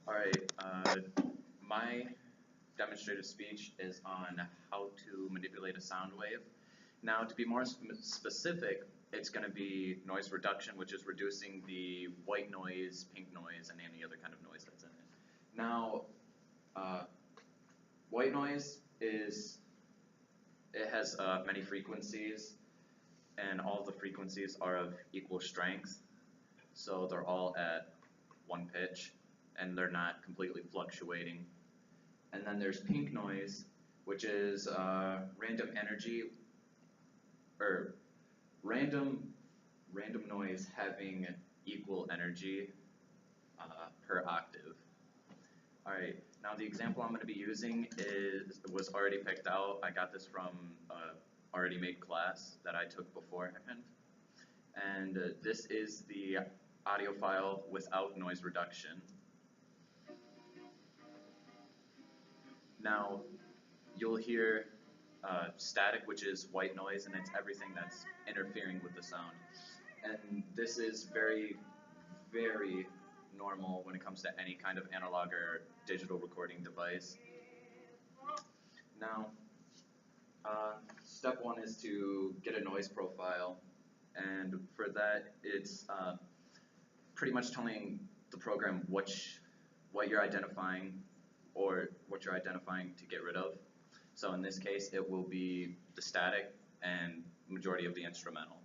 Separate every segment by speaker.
Speaker 1: Alright, my demonstrative speech is on how to manipulate a sound wave. Now, to be more specific, it's going to be noise reduction, which is reducing the white noise, pink noise, and any other kind of noise that's in it. Now, white noise has many frequencies, and all of the frequencies are of equal strength, so they're all at one pitch, and they're not completely fluctuating. And then there's pink noise, which is random energy, or random noise having equal energy per octave. Alright, now the example I'm going to be using was already picked out. I got this from already made class that I took beforehand. And this is the audio file without noise reduction. Now, you'll hear static, which is white noise, and it's everything that's interfering with the sound. And this is very, very normal when it comes to any kind of analog or digital recording device. Now, step one is to get a noise profile, and for that, it's pretty much telling the program what you're identifying or what you're identifying to get rid of. So in this case, it will be the static and majority of the instrumental.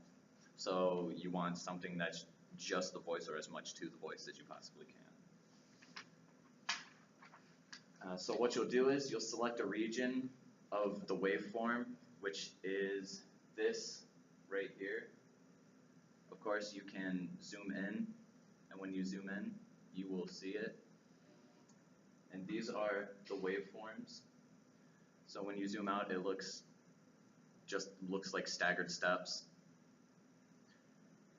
Speaker 1: So you want something that's just the voice or as much to the voice as you possibly can. So what you'll do is you'll select a region of the waveform, which is this right here. Of course, you can zoom in, and when you zoom in, you will see it. And these are the waveforms. So when you zoom out, it looks like staggered steps.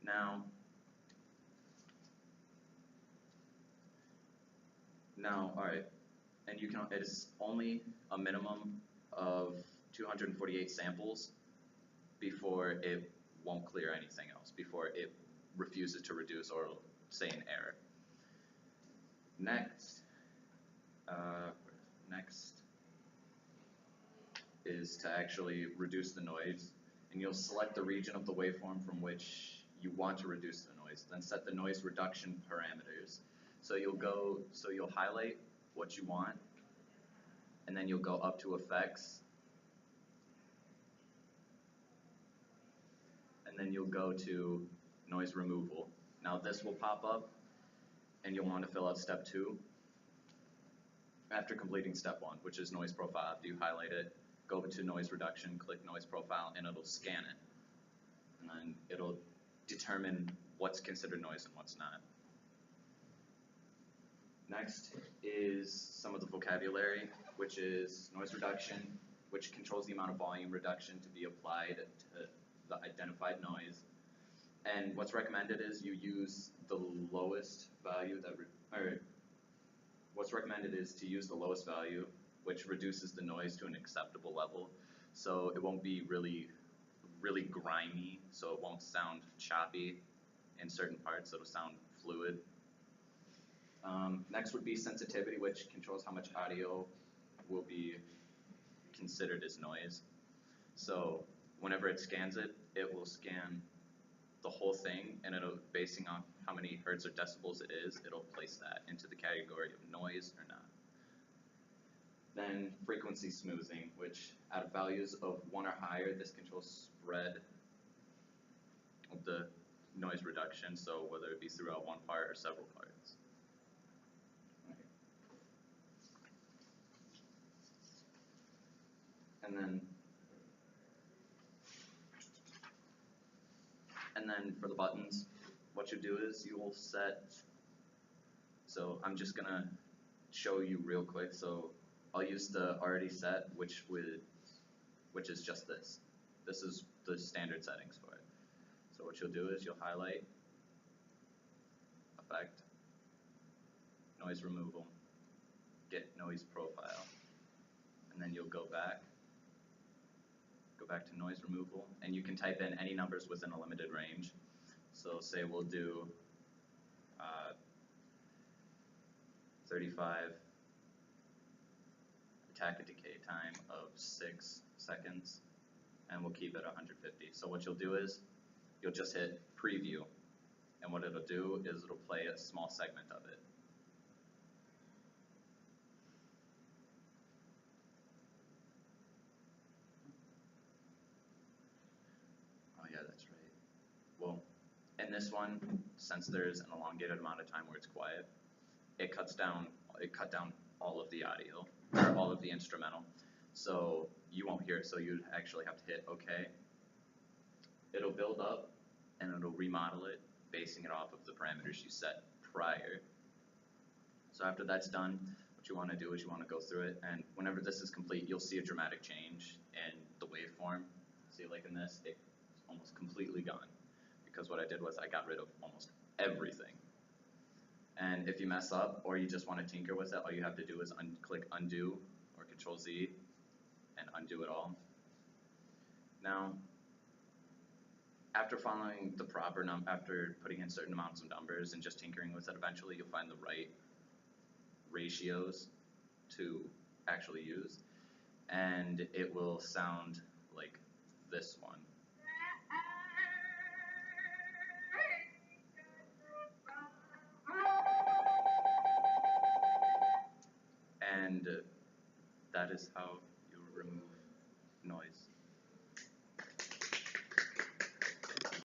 Speaker 1: Now, all right, and you can. It is only a minimum of 248 samples before it won't clear anything else, before it refuses to reduce or say an error. Next is to actually reduce the noise, and you'll select the region of the waveform from which you want to reduce the noise, then set the noise reduction parameters. So you'll highlight what you want, and then you'll go up to effects, and then you'll go to noise removal. Now this will pop up, and you'll want to fill out step 2 after completing step 1, which is noise profile. After you highlight it, go to noise reduction, click noise profile, and it'll scan it. And then it'll determine what's considered noise and what's not. Next is some of the vocabulary, which is noise reduction, which controls the amount of volume reduction to be applied to the identified noise. And what's recommended is you use the lowest value what's recommended is to use the lowest value, which reduces the noise to an acceptable level. So it won't be really grimy, so it won't sound choppy in certain parts, it'll sound fluid. Next would be sensitivity, which controls how much audio will be considered as noise. So whenever it scans it, it will scan the whole thing, and it'll, basing on how many hertz or decibels it is, it'll place that into the category of noise or not. Then frequency smoothing, which at values of 1 or higher, this controls spread of the noise reduction, so whether it be throughout one part or several parts. And then for the buttons, what you do is you will set, so I'm just gonna show you real quick, so I'll use the already set, which is just this. This is the standard settings for it. So what you'll do is you'll highlight, effect, noise removal, get noise profile, and then you'll go back back to noise removal, and you can type in any numbers within a limited range. So say we'll do 35 attack and decay time of 6 seconds, and we'll keep it 150. So what you'll do is you'll just hit preview, and what it'll do is it'll play a small segment of it. Oh yeah, that's right. Well, in this one, since there's an elongated amount of time where it's quiet, it cut down all of the audio, or all of the instrumental. So you won't hear it, so you'd actually have to hit OK. It'll build up, and it'll remodel it, basing it off of the parameters you set prior. So after that's done, what you want to do is you want to go through it, and whenever this is complete, you'll see a dramatic change in the waveform. See, like in this, it's almost completely gone, because what I did was I got rid of almost everything. And if you mess up, or you just want to tinker with it, all you have to do is click undo, or Control Z, and undo it all. Now, after following the proper after putting in certain amounts of numbers and just tinkering with it, eventually you'll find the right ratios to actually use, and it will sound like this one. And that is how you remove noise.